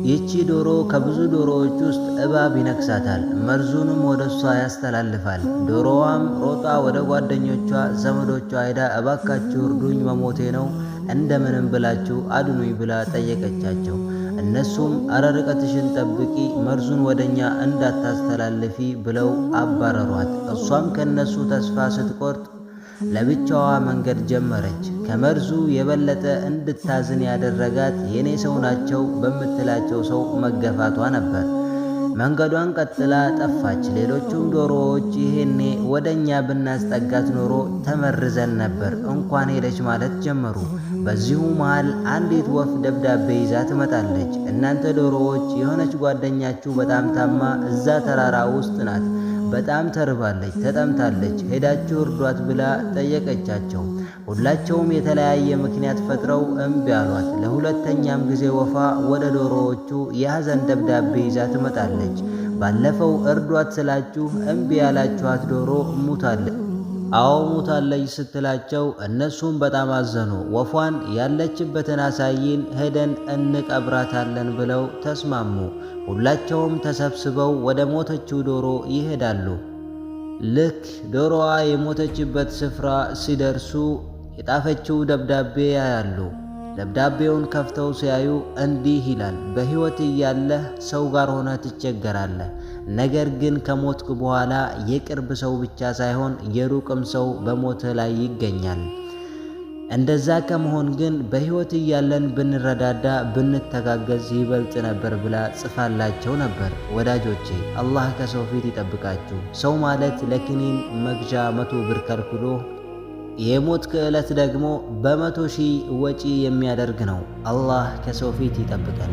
ይቺ ዶሮ ከብዙ ዶሮዎች ውስጥ እባብ ይነክሳታል፣ መርዙንም ወደ እሷ ያስተላልፋል። ዶሮዋም ሮጣ ወደ ጓደኞቿ ዘመዶቿ ሄዳ እባካችሁ እርዱኝ፣ መሞቴ ነው፣ እንደምንም ብላችሁ አድኑኝ ብላ ጠየቀቻቸው። እነሱም አረ ርቀትሽን ጠብቂ፣ መርዙን ወደኛ እንዳታስተላልፊ ብለው አባረሯት። እሷም ከነሱ ተስፋ ስትቆርጥ ለብቻዋ መንገድ ጀመረች። ከመርዙ የበለጠ እንድታዝን ያደረጋት የኔ ሰው ናቸው በምትላቸው ሰው መገፋቷ ነበር። መንገዷን ቀጥላ ጠፋች። ሌሎቹም ዶሮዎች ይሄኔ ወደኛ ብናስጠጋት ኖሮ ተመርዘን ነበር እንኳን ሄደች ማለት ጀመሩ። በዚሁ መሃል አንዲት ወፍ ደብዳቤ ይዛ ትመጣለች። እናንተ ዶሮዎች፣ የሆነች ጓደኛችሁ በጣም ታማ እዛ ተራራ ውስጥ ናት። በጣም ተርባለች፣ ተጠምታለች፣ ሄዳችሁ እርዷት ብላ ጠየቀቻቸው። ሁላቸውም የተለያየ ምክንያት ፈጥረው እምቢ አሏት። ለሁለተኛም ጊዜ ወፏ ወደ ዶሮዎቹ የሐዘን ደብዳቤ ይዛ ትመጣለች። ባለፈው እርዷት ስላችሁ እምቢ ያላችኋት ዶሮ ሙታለች፣ አዎ ሙታለች ስትላቸው እነሱም በጣም አዘኑ። ወፏን ያለችበትን አሳይን፣ ሄደን እንቀብራታለን ብለው ተስማሙ። ሁላቸውም ተሰብስበው ወደ ሞተችው ዶሮ ይሄዳሉ። ልክ ዶሮዋ የሞተችበት ስፍራ ሲደርሱ የጣፈችው ደብዳቤ ያያሉ። ደብዳቤውን ከፍተው ሲያዩ እንዲህ ይላል፣ በሕይወት እያለህ ሰው ጋር ሆነህ ትቸገራለህ። ነገር ግን ከሞትክ በኋላ የቅርብ ሰው ብቻ ሳይሆን የሩቅም ሰው በሞትህ ላይ ይገኛል። እንደዛ ከመሆን ግን በሕይወት እያለን ብንረዳዳ ብንተጋገዝ ይበልጥ ነበር ብላ ጽፋላቸው ነበር። ወዳጆቼ አላህ ከሰው ፊት ይጠብቃችሁ። ሰው ማለት ለክኒን መግዣ 100 ብር ከልክሎ የሞት ክዕለት ደግሞ በ100,000 ወጪ የሚያደርግ ነው። አላህ ከሰው ፊት ይጠብቀን።